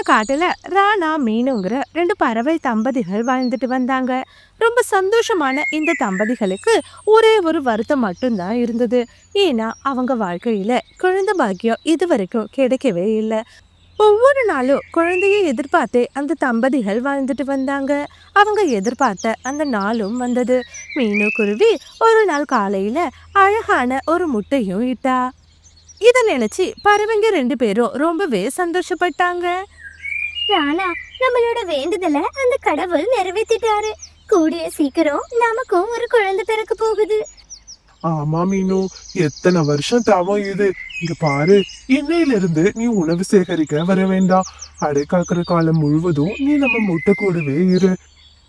காட்டுல ராணா மீனுங்கிற ரெண்டு பறவை தம்பதிகள் வாழ்ந்துட்டு வந்தாங்க. ரொம்ப சந்தோஷமான இந்த தம்பதிகளுக்கு ஒரே ஒரு வருத்தம் மட்டும்தான் இருந்தது. ஏன்னா அவங்க வாழ்க்கையில குழந்தை பாக்கியம் இதுவரைக்கும் கிடைக்கவே இல்லை. ஒவ்வொரு நாளும் குழந்தையை எதிர்பார்த்தே அந்த தம்பதிகள் வாழ்ந்துட்டு வந்தாங்க. அவங்க எதிர்பார்த்த அந்த நாளும் வந்தது. மீனு குருவி ஒரு நாள் காலையில அழகான ஒரு முட்டையும் இட்டா. இத நினைச்சு பறவைங்க ரெண்டு பேரும் ரொம்பவே சந்தோஷப்பட்டாங்க. ராணா, நம்மளோட வேண்டுதலை அந்த கடவுள் நிறைவேற்றிட்டாரு. கூடிய சீக்கிரம் நமக்கும் ஒரு குழந்தை பிறக்க போகுது. ஆமா மீனு, எத்தனை வருஷம் தவம் இது. இங்க பாரு, இன்னையில இருந்து நீ உணவு சேகரிக்க வர வேண்டாம். அடை காக்குற காலம் முழுவதும் நீ நம்ம முட்டை கூடவே இரு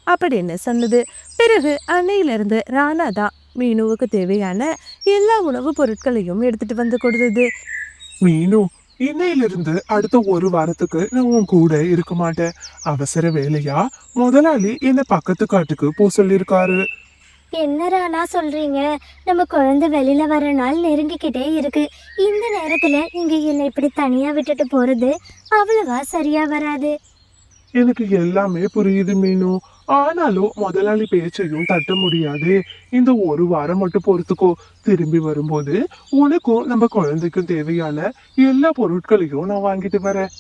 அப்படின்னு சொன்னது. பிறகு அன்னையிலிருந்து ராணா தான் மீனுவுக்கு தேவையான எல்லா உணவுப் பொருட்களையும் எடுத்துட்டு வந்து கொடுத்தது. மீனு, இன்னையில இருந்து அடுத்த ஒரு வாரத்துக்கு நான் உன் கூட இருக்க மாட்டேன். அவசர வேலையா முதலாளி என்ன பக்கத்து காட்டுக்கு போ சொல்லிருக்காரு. என்ன ராணா சொல்றீங்க? நம்ம குழந்தை வெளியில வர நாள் நெருங்கிக்கிட்டே இருக்கு. இந்த நேரத்துல நீங்க என்னை இப்படி தனியா விட்டுட்டு போறது அவ்வளவா சரியா வராது. எனக்கு எல்லாமே புரியுது மீனு. ஆனாலும் முதலாளி பேச்சையும் தட்ட முடியாது. இந்த ஒரு வாரம் மட்டும் பொறுத்துக்கோ. திரும்பி வரும்போது உனக்கும் நம்ம குழந்தைக்கும் தேவையான எல்லா பொருட்களையும் நான் வாங்கிட்டு வரேன்.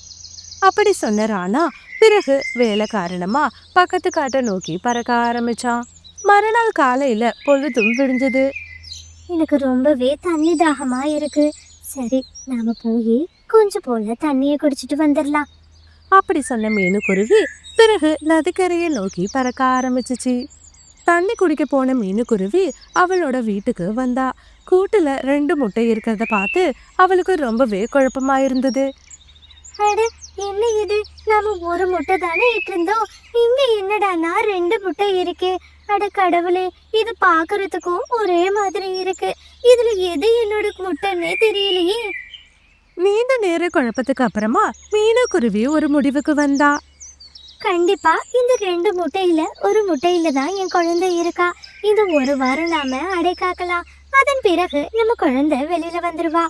அப்படி சொன்ன ராணா பிறகு வேலை காரணமா பக்கத்து காட்டை நோக்கி பறக்க ஆரம்பிச்சான். மறுநாள் காலையில பொழுதும் விடிஞ்சது. எனக்கு ரொம்பவே தண்ணி தாகமா இருக்கு. சரி, நாம போய் கொஞ்சம் போல தண்ணியை குடிச்சிட்டு வந்துடலாம். அப்படி சொன்ன மீனு குருவி பிறகு நதிக்கரையை நோக்கி பறக்க ஆரம்பிச்சிச்சு. தண்ணி குடிக்க போன மீனு குருவி அவளோட வீட்டுக்கு வந்தா. கூட்டுல 2 முட்டை இருக்கிறத பார்த்து அவளுக்கு ரொம்பவே குழப்பமா இருந்தது. அட, என்ன இது? நாம ஒரு முட்டை தானே இட்டிருந்தோம். இங்க என்னடானா 2 முட்டை இருக்கு. அட கடவுளே, இது பாக்குறதுக்கும் ஒரே மாதிரி இருக்கு. இதுல எது என்னோட முட்டைன்னே தெரியலையே. நீண்ட நேர குழப்பத்துக்கு அப்புறமா மீனு குருவி ஒரு முடிவுக்கு வந்தா. கண்டிப்பா இந்த 2 முட்டையில ஒரு முட்டையில தான் என் குழந்தை இருக்கா. இந்த ஒரு வாரம் நாம அடை காக்கலாம். அதன் பிறகு நம்ம குழந்தை வெளியில வந்துருவா.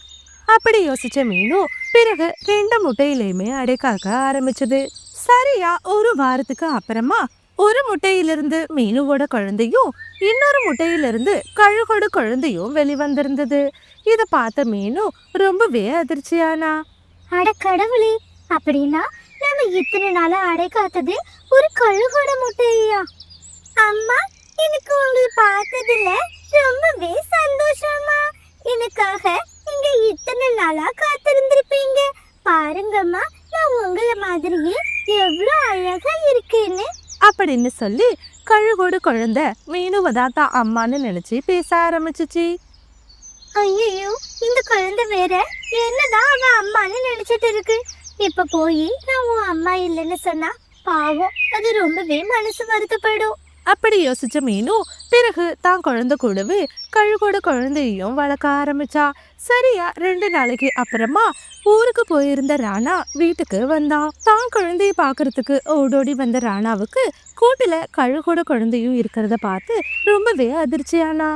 அப்படி யோசிச்ச மீனு பிறகு 2 முட்டையிலையுமே அடைக்காக்க ஆரம்பிச்சது. சரியா ஒரு வாரத்துக்கு அப்புறமா ஒரு முட்டையிலிருந்து மீனுவோட குழந்தையும் இன்னொரு முட்டையிலிருந்து கழுகோட குழந்தையும் வெளிவந்திருந்தது. இத பார்த்த மீனு ரொம்பவே அதிர்ச்சியானா. அட கடவுளே, அப்படின்னா நம்ம இத்தனை நாளா அடை காத்தது ஒரு கழுகோட முட்டையா? அம்மா, எனக்கு உங்களை பார்த்ததுல ரொம்பவே சந்தோஷமா. எனக்காக நீங்க இத்தனை நாளா காத்திருந்திருப்பீங்க. பாருங்கம்மா, நான் உங்களை மாதிரியே எவ்வளவு அழகா இருக்கேன்னு அப்படின்னு சொல்லி கழுகோட குழந்தை மீனுவதான் தான் அம்மான்னு நினைச்சு பேச ஆரம்பிச்சிச்சு. ஐயோ, இந்த குழந்தை வேற என்னதான் அவ அம்மான்னு நினைச்சிட்டு இருக்கு. இப்ப போய் நான் உன் அம்மா இல்லைன்னு சொன்னா பாவம், அது ரொம்பவே மனசு வருத்தப்படும். அப்படி யோசிச்ச மீனு பிறகு தான் குழந்தை கூடவே கழுகோட குழந்தையும் வளர்க்க ஆரம்பிச்சா. சரியா 2 நாளைக்கு அப்புறமா ஊருக்கு போயிருந்த ராணா வீட்டுக்கு வந்தா. தான் குழந்தைய பாக்குறதுக்கு ஓடோடி வந்த ராணாவுக்கு கூட்டுல கழுகோட குழந்தையும் இருக்கிறத பார்த்து ரொம்பவே அதிர்ச்சியானா.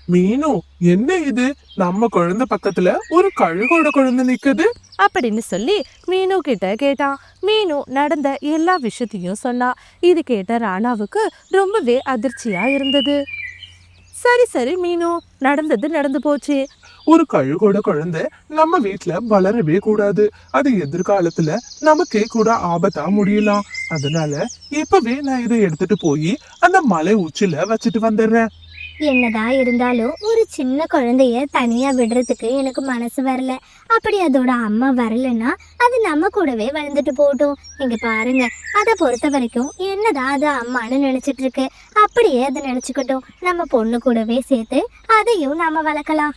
மீனு, என்ன இது? நம்ம குழந்தை பக்கத்துல ஒரு கழுகோட குழந்தை நிக்குது அப்படின்னு சொல்லி மீனு கிட்ட கேட்டான். மீனு நடந்த எல்லா விஷயத்தையும் சொன்னா. இது கேட்ட ராணாவுக்கு ரொம்பவே அதிர்ச்சியா இருந்தது. சரி சரி மீனு, நடந்தது நடந்து போச்சு. ஒரு கழுகோட குழந்தை நம்ம வீட்டுல வளரவே கூடாது. அது எதிர்காலத்துல நமக்கே கூட ஆபத்தா முடியலாம். அதனால இப்பவே நான் இதை எடுத்துட்டு போய் அந்த மலை உச்சில வச்சுட்டு வந்துடுறேன். என்னதான் இருந்தாலும் ஒரு சின்ன குழந்தைய தனியா விடுறதுக்கு எனக்கு மனசு வரல. அப்படி அதோட அம்மா வரலன்னா அது நம்ம கூடவே வளர்ந்துட்டு போகட்டும். இங்க பாருங்க, அதை பொறுத்த வரைக்கும் என்னதான் அது அம்மான்னு நினைச்சிட்டு இருக்கு. அப்படியே அதை நினைச்சுக்கிட்டோம். நம்ம பொண்ணு கூடவே சேர்த்து அதையும் நாம வளர்க்கலாம்.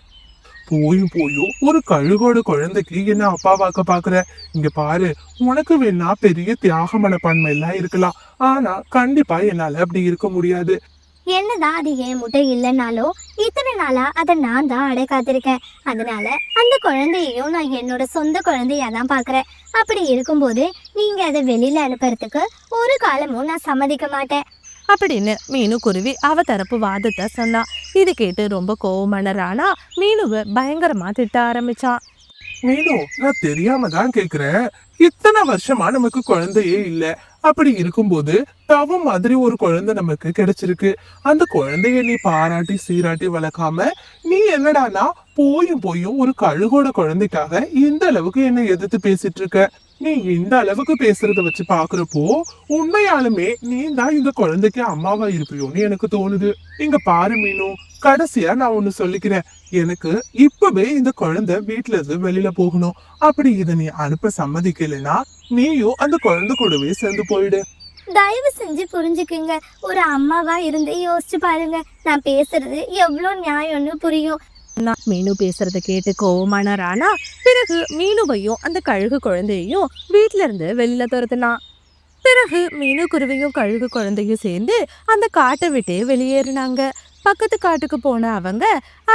போயும் ஒரு கழுகோட குழந்தைக்கு என்ன அப்பாவாக்க பாக்குற? இங்க பாரு, உனக்கு வேணா பெரிய தியாக மனப்பான்மை எல்லாம் இருக்கலாம். ஆனா கண்டிப்பா என்னால அப்படி இருக்க முடியாது. என்னதான் அது என் முட்டை இல்லைன்னாலும் இத்தனை நாளா அதை நான் தான் அடை காத்திருக்கேன். அதனால அந்த குழந்தையையும் நான் என்னோட சொந்த குழந்தையா தான் பாக்குறேன். அப்படி இருக்கும்போது நீங்க அதை வெளியில அனுப்புறதுக்கு ஒரு காலமும் நான் சம்மதிக்க மாட்டேன் அப்படின்னு மீனு குருவி அவ தரப்பு வாதத்தை சொன்னா. இது கேட்டு ரொம்ப கோவமான ராணா மீனுவை பயங்கரமா திட்ட ஆரம்பிச்சான். மீனு, நான் தெரியாம தான் கேக்குறேன். இத்தனை வருஷமா நமக்கு குழந்தையே இல்ல. அப்படி இருக்கும்போது தவம் மாதிரி ஒரு குழந்தை நமக்கு கிடைச்சிருக்கு. அந்த குழந்தைய நீ பாராட்டி சீராட்டி வளர்க்காம நீ என்னடானா போயும் போயும் ஒரு கழுகோட குழந்தைக்காக இந்த அளவுக்கு என்ன எதிர்த்து பேசிட்டு இருக்க. நீ இந்த அளவுக்கு பேசுறத வச்சு பாக்குறப்போ உண்மையாலுமே நீ தான் இந்த குழந்தைக்கு அம்மாவா இருப்பியோன்னு எனக்கு தோணுது. இங்க பாரு மீனு, கடைசியா நான் ஒண்ணு சொல்லிக்கிறேன். எனக்கு இப்பவே இந்த குழந்தை வீட்டுல இருந்து வெளியில போகணும். அப்படி இத நீ அனுப்ப சம்மதிக்கலைன்னா நீயும் அந்த குழந்தை கூடவே சேர்ந்து போயிடு. தயவு செஞ்சு புரிஞ்சுக்குங்க. ஒரு அம்மாவா இருந்து யோசிச்சு பாருங்க, நான் பேசுறது எவ்வளோ நியாயம்னு புரியும். மீனு பேசுறத கேட்டு கோவமான ராணா பிறகு மீனுவையும் அந்த கழுகு குழந்தையையும் வீட்ல இருந்து வெளியில துரத்துனான். பிறகு மீனு குருவியும் கழுகு குழந்தையும் சேர்ந்து அந்த காட்டை விட்டே வெளியேறினாங்க. பக்கத்து காட்டுக்கு போன அவங்க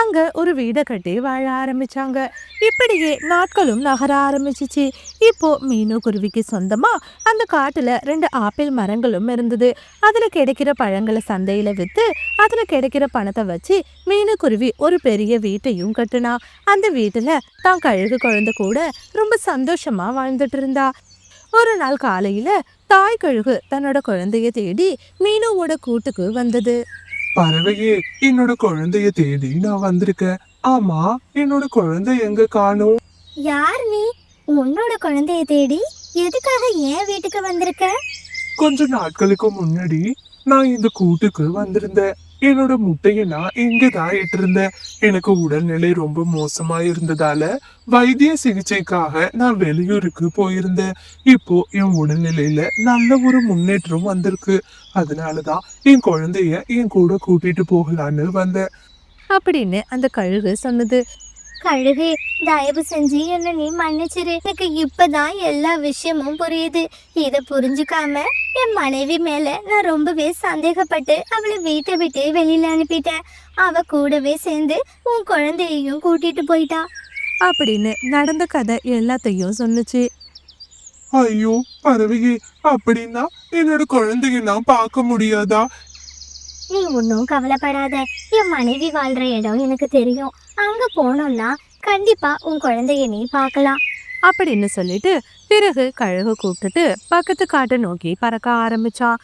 அங்க ஒரு வீடை கட்டி வாழ ஆரம்பிச்சாங்க. இப்படியே நாட்களும் நகர ஆரம்பிச்சிச்சு. இப்போ மீனு குருவிக்கு சொந்தமா அந்த காட்டுல 2 ஆப்பிள் மரங்களும் இருந்தது. அதுல கிடைக்கிற பழங்களை சந்தையில வித்து அதுல கிடைக்கிற பணத்தை வச்சு மீனு குருவி ஒரு பெரிய வீட்டையும் கட்டுனா. அந்த வீட்டுல தான் கழுகு குழந்தை கூட ரொம்ப சந்தோஷமா வாழ்ந்துட்டு இருந்தா. ஒரு நாள் காலையில தாய் கழுகு தன்னோட குழந்தைய தேடி மீனுவோட கூட்டுக்கு வந்தது. பறவையே, என்னோட குழந்தைய தேடி நான் வந்திருக்கேன். ஆமா, என்னோட குழந்தை எங்க காணோம்? யார் நீ? உன்னோட குழந்தைய தேடி எதுக்காக என் வீட்டுக்கு வந்திருக்க? கொஞ்ச நாட்களுக்கு முன்னாடி நான் இந்த கூட்டுக்கு வந்திருந்தேன். என்னோட முட்டைய நான் இங்கதான் இட்டிருந்தேன். எனக்கு உடல்நிலை ரொம்ப மோசமா இருந்ததால வைத்திய சிகிச்சைக்காக நான் வெளியூருக்கு போயிருந்தேன். இப்போ என் உடல்நிலையில நல்ல ஒரு முன்னேற்றம் வந்திருக்கு. அதனாலதான் என் குழந்தைய என் கூட கூட்டிட்டு போகலான்னு வந்தேன். அப்படின்னு அந்த கழுகு சொன்னது. கழுகு, தயவு செஞ்சு என்ன நீ மன்னிச்சிரு. எனக்கு இப்பதான் எல்லா விஷயமும் புரியுது. இத புரிஞ்சுக்காம என் மனைவி மேல நான் ரொம்பவே சந்தேகப்பட்டு அவளை வீட்டை விட்டு வெளியில அனுப்பிட்டேன். அவ கூடவே சேர்ந்து உன் குழந்தையையும் கூட்டிட்டு போயிட்டா. அப்படின்னு நடந்த கதை எல்லாத்தையும் சொன்னுச்சு. ஐயோ பறவையே, அப்படின்னா என்னோட குழந்தைய நான் பார்க்க முடியாதா? நீ ஒன்றும் கவலைப்படாத. என் மனைவி வாழ்ற இடம் எனக்கு தெரியும். அங்க போனோம்னா கண்டிப்பா உன் குழந்தைய நீ பார்க்கலாம். அப்படின்னு சொல்லிட்டு பிறகு கழுகு கூப்பிட்டுட்டு பக்கத்து காட்டை நோக்கி பறக்க ஆரம்பிச்சான்.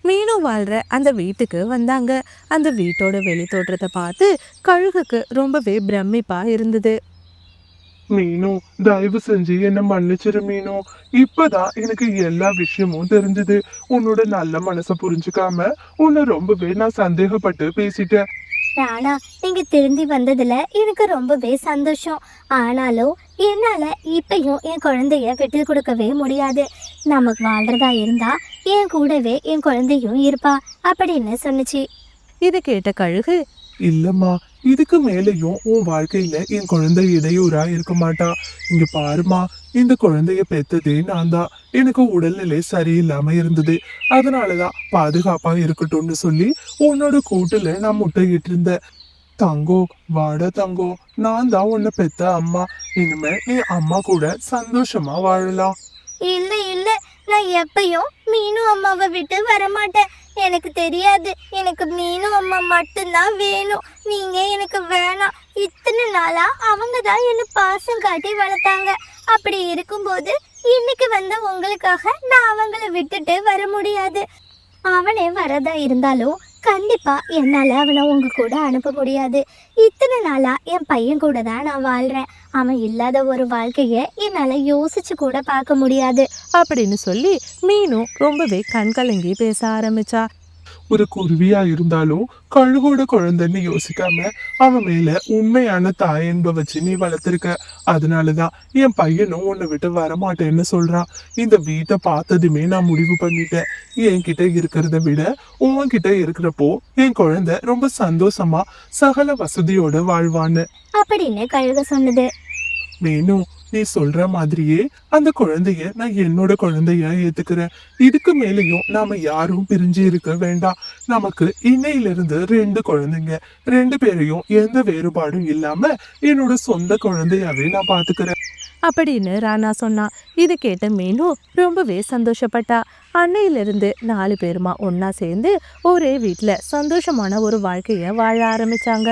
மீனு வாழ்ற அந்த வீட்டுக்கு வந்தாங்க. அந்த வீட்டோட வெளி தோற்றத்தை பார்த்து கழுகுக்கு ரொம்பவே பிரமிப்பா இருந்தது. மீனு, தயவு செஞ்சு என்ன மன்னிச்சிரு மீனு. இப்பதான் எனக்கு எல்லா விஷயமும் தெரிஞ்சது. உன்னோட நல்ல மனசை புரிஞ்சுக்காம உன்னை ரொம்பவே நான் சந்தேகப்பட்டு பேசிட்டேன். ராணா, நீங்க திரும்பி வந்ததுல எனக்கு ரொம்பவே சந்தோஷம். ஆனாலும் என்னால இப்பயும் என் குழந்தைய விட்டு கொடுக்கவே முடியாது. நமக்கு வாழ்றதா இருந்தா என் கூடவே என் குழந்தையும் இருப்பா அப்படின்னு சொன்னுச்சு. இதை கேட்ட கழுகு, இல்லம்மா, இதுக்கு மேலேயும் உன் வாழ்க்கையில என் குழந்தை இடையூறா இருக்க மாட்டா. இங்க பாருமா, இந்த குழந்தைய பெத்ததே நான் தான். எனக்கு உடல்நிலை சரியில்லாம இருந்தது. அதனாலதான் பாதுகாப்பா இருக்கட்டும்னு சொல்லி உன்னோட கூட்டுல நான் முட்டையிட்டு இருந்தேன். தங்கோ, வாடா தங்கோ, நான் தான் உன்னை பெத்த அம்மா. இனிமே நீ அம்மா கூட சந்தோஷமா வாழலாம். இல்ல இல்ல, நான் எப்பயும் மீனு அம்மாவை விட்டு வரமாட்டேன். எனக்கு தெரியாது, எனக்கு மீனு அம்மா மட்டும்தான் வேணும். நீங்க எனக்கு வேணாம். இத்தனை நாளா அவங்க தான் என்ன பாசம் காட்டி வளர்த்தாங்க. அப்படி இருக்கும்போது இன்னைக்கு வந்த உங்களுக்காக நான் அவங்கள விட்டுட்டு வர முடியாது. அவனே வரதா இருந்தாலும் கண்டிப்பா என்னால அவனை உங்க கூட அனுப்ப முடியாது. இத்தனை நாளா என் பையன் கூட தான் நான் வாழ்றேன். அவன் இல்லாத ஒரு வாழ்க்கைய என்னால யோசிச்சு கூட பார்க்க முடியாது அப்படின்னு சொல்லி மீனு ரொம்பவே கண்கலங்கி பேச ஆரம்பிச்சா. ஒரு குருவியா இருந்தாலும் கழுகோட குழந்தைன்னு யோசிக்காம அவன் மேல உண்மையான தாய் என்ப வச்சு நீ வளர்த்திருக்க. அதனாலதான் என் பையனும் உன்னை விட்டு வரமாட்டேன்னு சொல்றான். இந்த வீட்டை பார்த்ததுமே நான் முடிவு பண்ணிட்டேன். என்கிட்ட இருக்கிறத விட உன்கிட்ட இருக்கிறப்போ என் குழந்தை ரொம்ப சந்தோஷமா சகல வசதியோட வாழ்வான்னு அப்படின்னு கழுக சொன்னது. வேணும், நீ சொல்ற மாதிரியே அந்த குழந்தைய நான் என்னோட குழந்தைய ஏத்துக்கிறேன். இதுக்கு மேலேயும் நாம யாரும் பிரிஞ்சு இருக்க வேண்டாம். நமக்கு இன்னையிலிருந்து 2 குழந்தைங்க. 2 பேரையும் எந்த வேறுபாடும் இல்லாம என்னோட சொந்த குழந்தையாவே நான் பாத்துக்கிறேன் அப்படின்னு ராணா சொன்னா. இது கேட்ட மீனு ரொம்பவே சந்தோஷப்பட்டா. அன்னையிலிருந்து 4 பேருமா ஒன்னா சேர்ந்து ஒரே வீட்டுல சந்தோஷமான ஒரு வாழ்க்கைய வாழ ஆரம்பிச்சாங்க.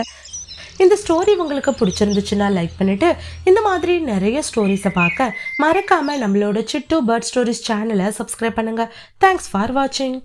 இந்த ஸ்டோரி உங்களுக்கு பிடிச்சிருந்துச்சுன்னா லைக் பண்ணிட்டு இந்த மாதிரி நிறைய ஸ்டோரிஸை பார்க்க மறக்காம நம்மளோட சிட்டு பேர்ட் ஸ்டோரிஸ் சேனலை சப்ஸ்கிரைப் பண்ணுங்க. தேங்க்ஸ் ஃபார் வாட்சிங்.